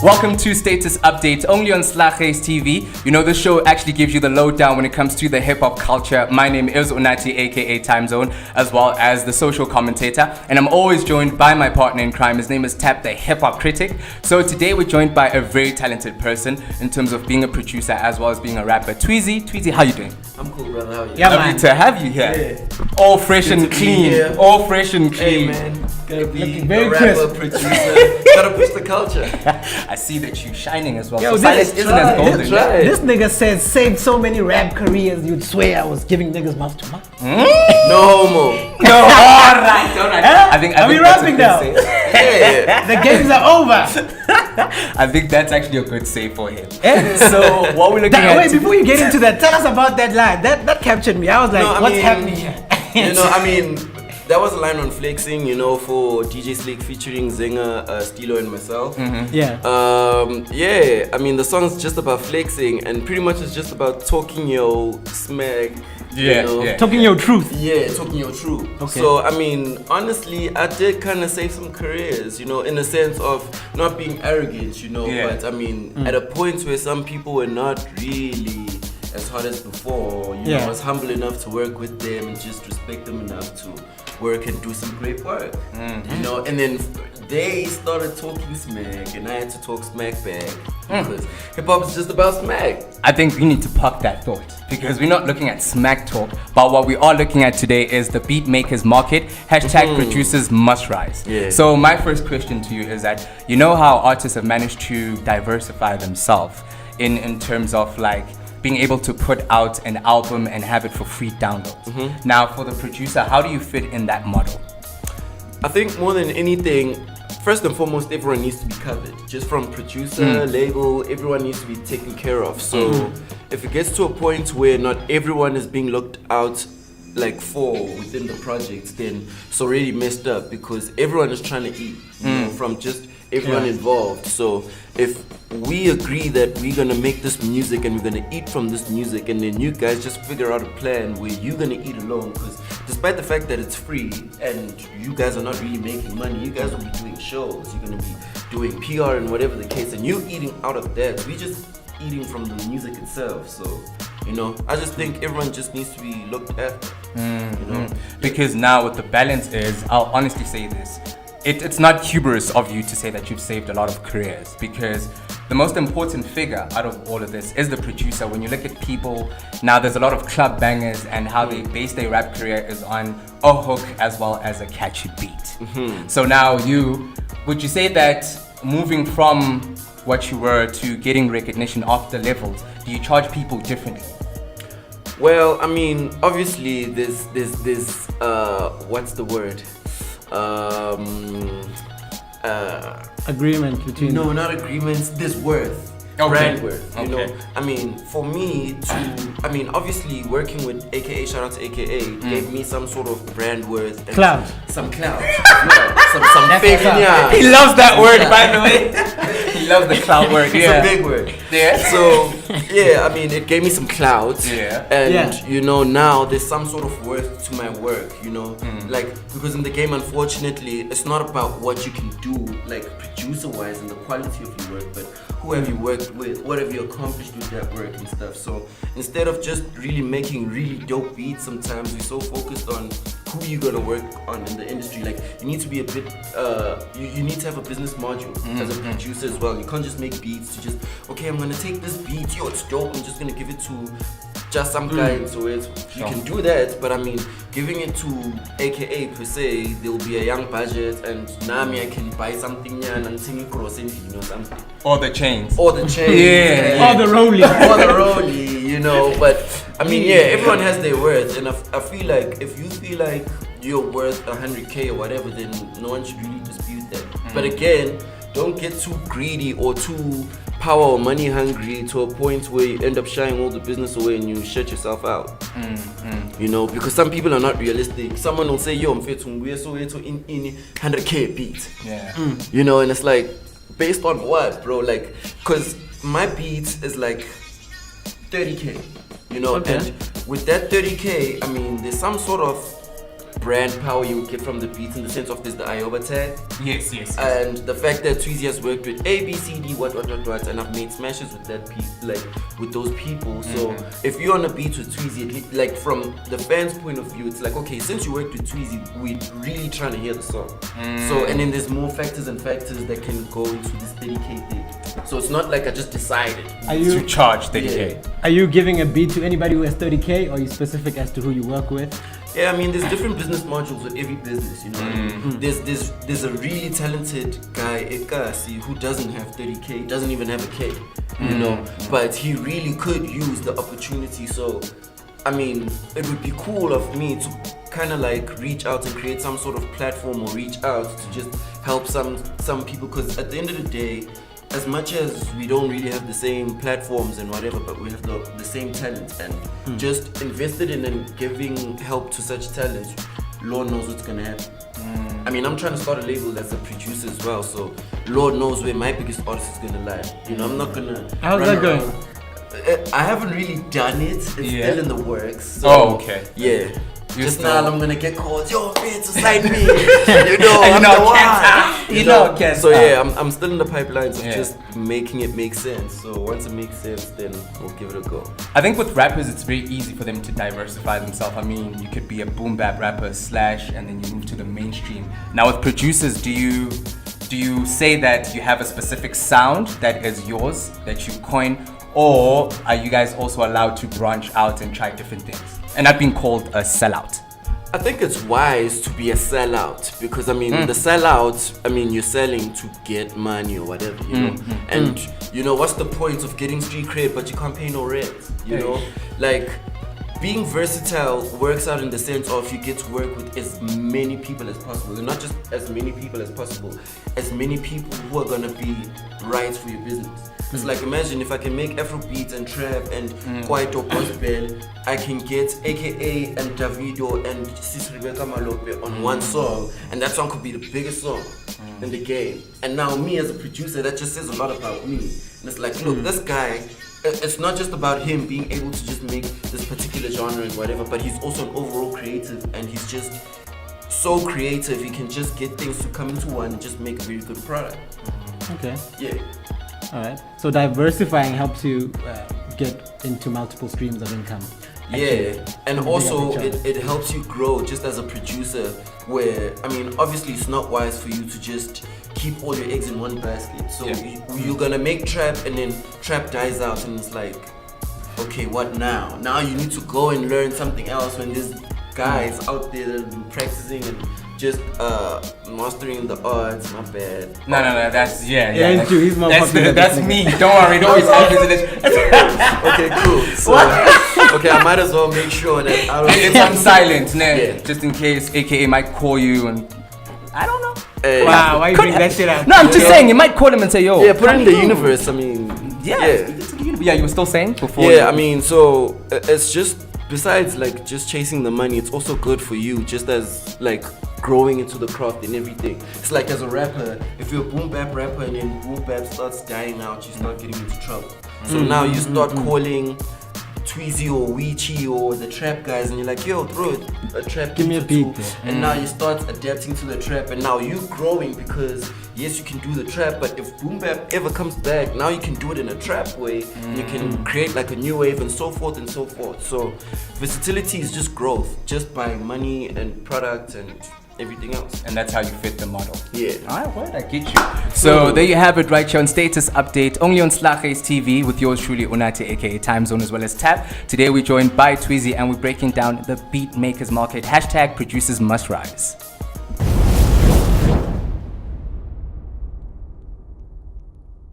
Welcome to Status Update, only on Slaghuis TV. You know, this show actually gives you the lowdown when it comes to the hip-hop culture. My name is Unati, aka TimeZone, as well as the social commentator. And I'm always joined by my partner in crime. His name is Thap, the hip-hop critic. So today we're joined by a very talented person in terms of being a producer as well as being a rapper. Tweezy, how you doing? I'm cool, brother. How are you? Yeah, lovely to have you here. Yeah. All fresh and clean. All fresh and clean. Hey, man. Gotta be very a rapper, crisp. producer. Gotta push the culture. I see that you shining as well. Yo, so silence isn't as golden. This nigga says saved so many rap careers, you'd swear I was giving niggas mouth to mouth. No homo. No, alright. Are we rapping now? Yeah. The games are over. I think that's actually a good save for him. So what we're looking at. Wait, before you get into that, tell us about that line. That captured me. I was like, what's happening here? That was a line on Flexing, for DJ Slick featuring Zenga, Stilo, and myself. Mm-hmm. The song's just about flexing, and pretty much it's just about talking your smack. Talking your truth. Yeah, talking your truth. Okay. So, honestly, I did kind of save some careers, in the sense of not being arrogant, but at a point where some people were not really as hot as before, I was humble enough to work with them and just respect them enough to work and do some great work, and then they started talking smack and I had to talk smack back because hip-hop is just about smack. I think we need to park that thought because we're not looking at smack talk, but what we are looking at today is the beat makers market, #producers must rise. So my first question to you is that, you know how artists have managed to diversify themselves in terms of like being able to put out an album and have it for free downloads. Now, for the producer, how do you fit in that model? I think more than anything, first and foremost, everyone needs to be covered. Just from producer, label, everyone needs to be taken care of. So if it gets to a point where not everyone is being looked out for within the project, then it's already messed up because everyone is trying to eat from just everyone involved. So if we agree that we're gonna make this music and we're gonna eat from this music, and then you guys just figure out a plan where you're gonna eat alone, because despite the fact that it's free and you guys are not really making money, you guys will be doing shows, you're gonna be doing PR and whatever the case, and you eating out of that. We just eating from the music itself. So I just think everyone just needs to be looked after. Because now what the balance is, I'll honestly say this, it's not hubris of you to say that you've saved a lot of careers, because the most important figure out of all of this is the producer. When you look at people, now there's a lot of club bangers and how they base their rap career is on a hook as well as a catchy beat. So now would you say that moving from what you were to getting recognition off the levels, do you charge people differently? Well, obviously there's what's the word? Agreement between. No, not agreements. There's worth. Brand worth. You know. For me to, obviously working with AKA, shout out to AKA, gave me some sort of brand worth. And clout. Some clout. some big. Yeah. He loves that word, by the way. He loves the clout word. It's a big word. Yeah. So it gave me some clout. Yeah. And now there's some sort of worth to my work. Because in the game, unfortunately, it's not about what you can do, producer-wise, and the quality of your work, but who have you worked with, what have you accomplished with that work and stuff. So instead of just really making really dope beats, sometimes we're so focused on who you're gonna work on in the industry. You need to be a bit, you need to have a business module as a producer as well. You can't just make beats to just, okay, I'm gonna take this beat, it's dope, I'm just gonna give it to just some guy, so you can do that, but giving it to AKA per se, there will be a young budget, and I can buy something and something. Or the chains. Or the chains. Or the rollie. But everyone has their worth, and I feel like if you feel like you're worth 100K or whatever, then no one should really dispute that. But again, don't get too greedy or too power or money hungry to a point where you end up shying all the business away and you shut yourself out. Because some people are not realistic. Someone will say, yo, I'm fit in 100K beat. And it's based on what, bro? Because my beat is 30K, and with that 30K, there's some sort of brand power you get from the beats in the sense of there's the Ioba tag. Yes, yes. And the fact that Tweezy has worked with A, B, C, D, what, and I've made smashes with with those people. So if you're on a beat with Tweezy, like from the fans' point of view, it's like, okay, since you worked with Tweezy, we're really trying to hear the song. So, and then there's more factors that can go into this 30K thing. So it's not like I just decided to charge 30K. Yeah. Are you giving a beat to anybody who has 30K, or are you specific as to who you work with? Yeah, I mean, there's different business modules with every business, you know. There's a really talented guy, Ekasi, who doesn't have 30K, doesn't even have a K, you know, but he really could use the opportunity. So, I mean, it would be cool of me to kind of like reach out and create some sort of platform, or reach out to just help some people, because at the end of the day, as much as we don't really have the same platforms and whatever, but we have the same talent, and just invested in and giving help to such talents, Lord knows what's gonna happen. I mean, I'm trying to start a label that's a producer as well, so Lord knows where my biggest artist is gonna lie. You know, I'm not gonna. How's that going? I haven't really done it. It's still in the works. So, okay. Yeah. You're just still- now I'm gonna get called, yo, man, to sign me. You know, I'm the one. You know, can't So stop. yeah, I'm still in the pipelines of Yeah. just making it make sense. So once it makes sense, then we'll give it a go. I think with rappers, it's very easy for them to diversify themselves. I mean, you could be a boom bap rapper slash, and then you move to the mainstream. Now with producers, do you say that you have a specific sound that is yours, that you coin, or are you guys also allowed to branch out and try different things and not being called a sellout? I think it's wise to be a sellout, because I mean the sellout, I mean you're selling to get money or whatever, you know. And you know, what's the point of getting street cred but you can't pay no rent? You know, like being versatile works out in the sense of you get to work with as many people as possible, and not just as many people as possible, as many people who are gonna be right for your business. It's like, imagine if I can make Afrobeat and trap and Kwaito gospel, I can get AKA and Davido and Sis Rebecca Malope on one song, and that song could be the biggest song in the game. And now me as a producer, that just says a lot about me. And it's like, look, this guy, it's not just about him being able to just make this particular genre and whatever, but he's also an overall creative, and he's just so creative. He can just get things to come into one and just make a very good product. Okay. Yeah. All right. So diversifying helps you get into multiple streams of income. Yeah, and also picture. it helps you grow just as a producer, where, I mean, obviously it's not wise for you to just keep all your eggs in one basket. So you're gonna make trap, and then trap dies out, and it's like, okay, what now? Now you need to go and learn something else, when there's guys out there that have been practicing and just mastering the arts. My bad. No, that's Yeah, true. He's more popular that's than me. Don't worry, it always happens. Okay, cool. So, okay, I might as well make sure that I don't. It's on silent, nah, Yeah. just in case AKA might call you, and I don't know. Hey. Wow, why you bring that shit out? No, I'm just saying, you might call him and say, yo. Yeah, put it in the universe. I mean, Yeah, you were still saying before. Yeah, I mean, so it's just, besides like just chasing the money, it's also good for you, just as like growing into the craft and everything. It's like, as a rapper, if you're a boom bap rapper and then boom bap starts dying out, you start getting into trouble. So now you start calling Tweezy or Weechi or the trap guys, and you're like, yo, throw a trap. Give me a beat or beat, two. yeah. And now you start adapting to the trap, and now you're growing, because yes, you can do the trap, but if boom bap ever comes back, now you can do it in a trap way, and you can create like a new wave, and so forth and so forth. So versatility is just growth, just by money and product and everything else. And that's how you fit the model. Yeah. Alright, word, I get you. So there you have it right here on Status Update, only on Slaghuis TV with yours truly, Unati, aka TimeZone as well as Thap. Today we're joined by Tweezy, and we're breaking down the beat makers market. #producers must rise.